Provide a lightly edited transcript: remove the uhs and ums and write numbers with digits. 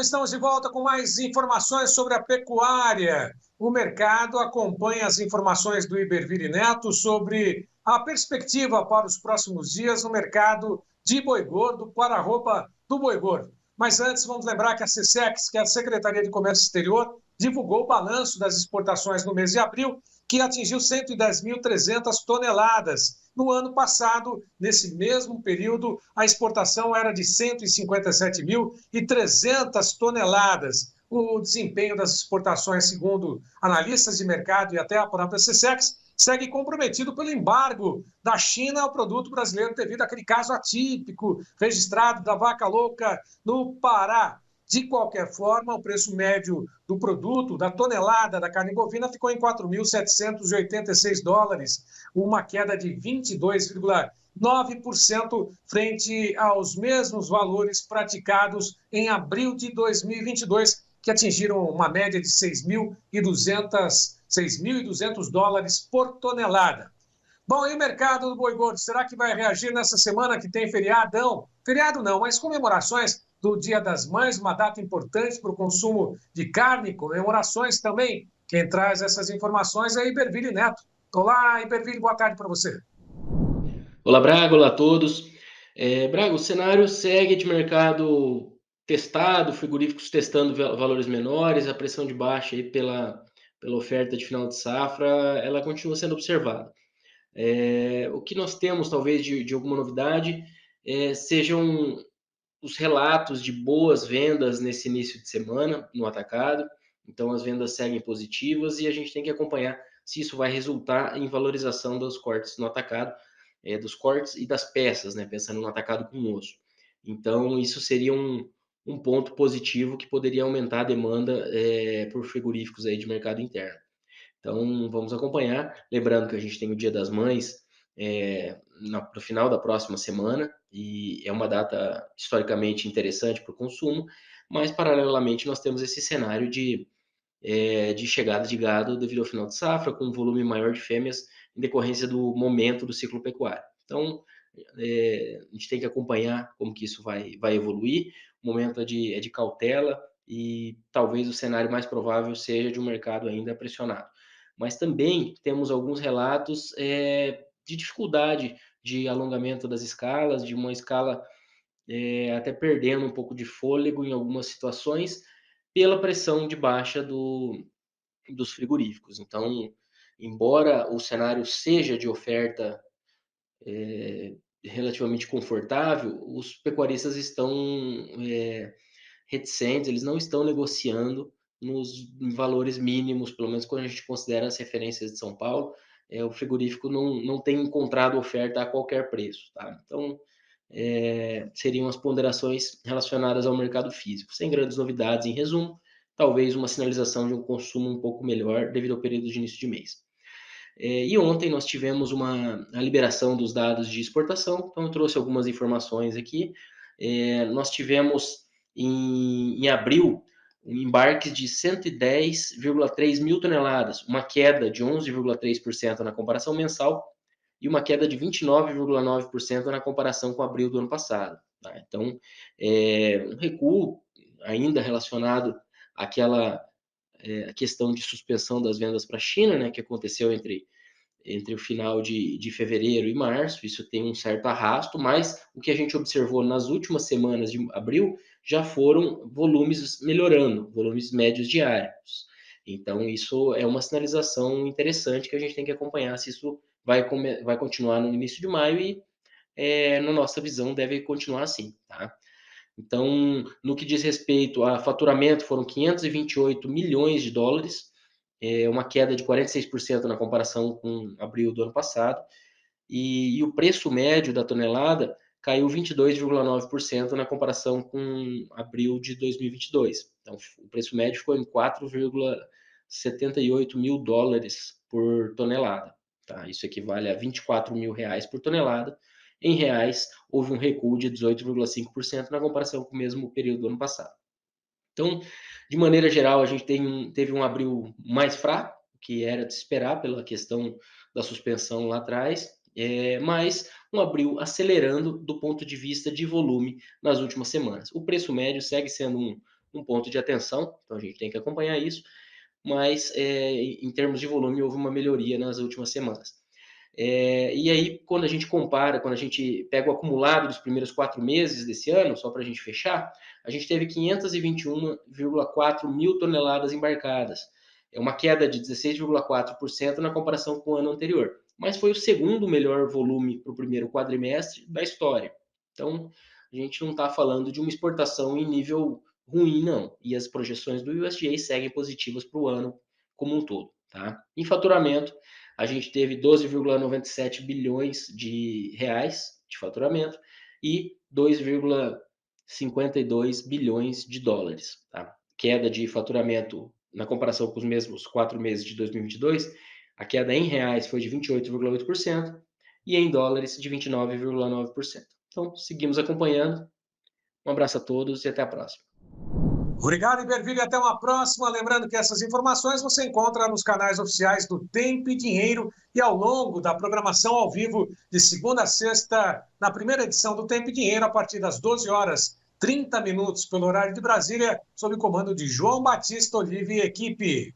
estamos de volta com mais informações sobre a pecuária. O mercado acompanha as informações do Iberville Neto sobre a perspectiva para os próximos dias no mercado de boi gordo para a arroba do boi gordo. Mas antes, vamos lembrar que a SECEX, que é a Secretaria de Comércio Exterior, divulgou o balanço das exportações no mês de abril, que atingiu 110.300 toneladas. No ano passado, nesse mesmo período, a exportação era de 157.300 toneladas. O desempenho das exportações, segundo analistas de mercado e até a própria SECEX, segue comprometido pelo embargo da China ao produto brasileiro devido àquele caso atípico registrado da vaca louca no Pará. De qualquer forma, o preço médio do produto, da tonelada da carne bovina, ficou em 4.786 dólares, uma queda de 22,9% frente aos mesmos valores praticados em abril de 2022, que atingiram uma média de 6.200 dólares por tonelada. Bom, e o mercado do boi gordo, será que vai reagir nessa semana que tem feriadão? Feriado não, mas comemorações do Dia das Mães, uma data importante para o consumo de carne, comemorações também. Quem traz essas informações é Iberville Neto. Olá, Iberville, boa tarde para você. Olá, Braga, olá a todos. Braga, o cenário segue de mercado testado, frigoríficos testando valores menores, a pressão de baixa aí pela oferta de final de safra, ela continua sendo observada. O que nós temos, talvez, de alguma novidade, sejam os relatos de boas vendas nesse início de semana no atacado. Então, as vendas seguem positivas e a gente tem que acompanhar se isso vai resultar em valorização dos cortes no atacado, dos cortes e das peças, né? Pensando no atacado com osso. Então, isso seria um ponto positivo que poderia aumentar a demanda por frigoríficos aí de mercado interno. Então, vamos acompanhar. Lembrando que a gente tem o Dia das Mães no final da próxima semana, e é uma data historicamente interessante para o consumo, mas, paralelamente, nós temos esse cenário de chegada de gado devido ao final de safra, com um volume maior de fêmeas em decorrência do momento do ciclo pecuário. Então, a gente tem que acompanhar como que isso vai evoluir. O momento é de cautela e talvez o cenário mais provável seja de um mercado ainda pressionado. Mas também temos alguns relatos de dificuldade de alongamento das escalas, de uma escala até perdendo um pouco de fôlego em algumas situações, pela pressão de baixa dos frigoríficos. Então, embora o cenário seja de oferta relativamente confortável, os pecuaristas estão reticentes, eles não estão negociando em valores mínimos, pelo menos quando a gente considera as referências de São Paulo, o frigorífico não tem encontrado oferta a qualquer preço. Tá? Então, seriam as ponderações relacionadas ao mercado físico, sem grandes novidades em resumo, talvez uma sinalização de um consumo um pouco melhor devido ao período de início de mês. E ontem nós tivemos a liberação dos dados de exportação, então eu trouxe algumas informações aqui. Nós tivemos em abril embarques de 110,3 mil toneladas, uma queda de 11,3% na comparação mensal e uma queda de 29,9% na comparação com abril do ano passado. Tá? Então, um recuo ainda relacionado àquela a questão de suspensão das vendas para a China, né, que aconteceu entre o final de fevereiro e março, isso tem um certo arrasto, mas o que a gente observou nas últimas semanas de abril já foram volumes melhorando, volumes médios diários. Então, isso é uma sinalização interessante que a gente tem que acompanhar se isso vai continuar no início de maio e, na nossa visão, deve continuar assim, tá? Então, no que diz respeito a faturamento, foram 528 milhões de dólares, uma queda de 46% na comparação com abril do ano passado, e o preço médio da tonelada caiu 22,9% na comparação com abril de 2022. Então, o preço médio ficou em 4,78 mil dólares por tonelada. Tá? Isso equivale a 24 mil reais por tonelada. Em reais, houve um recuo de 18,5% na comparação com o mesmo período do ano passado. Então, de maneira geral, a gente teve um abril mais fraco, que era de se esperar pela questão da suspensão lá atrás, mas um abril acelerando do ponto de vista de volume nas últimas semanas. O preço médio segue sendo um ponto de atenção, então a gente tem que acompanhar isso, mas em termos de volume houve uma melhoria nas últimas semanas. E aí, quando a gente compara, quando a gente pega o acumulado dos primeiros 4 meses desse ano, só para a gente fechar, a gente teve 521,4 mil toneladas embarcadas. É uma queda de 16,4% na comparação com o ano anterior, mas foi o segundo melhor volume para o primeiro quadrimestre da história. Então, a gente não está falando de uma exportação em nível ruim, não. E as projeções do USDA seguem positivas para o ano como um todo. Tá? Em faturamento, a gente teve 12,97 bilhões de reais de faturamento e 2,52 bilhões de dólares. Tá? Queda de faturamento na comparação com os mesmos 4 meses de 2022, a queda em reais foi de 28,8% e em dólares de 29,9%. Então, seguimos acompanhando. Um abraço a todos e até a próxima. Obrigado, Iberville. Até uma próxima. Lembrando que essas informações você encontra nos canais oficiais do Tempo e Dinheiro e ao longo da programação ao vivo de segunda a sexta, na primeira edição do Tempo e Dinheiro, a partir das 12h30 pelo horário de Brasília, sob o comando de João Batista Olive e equipe.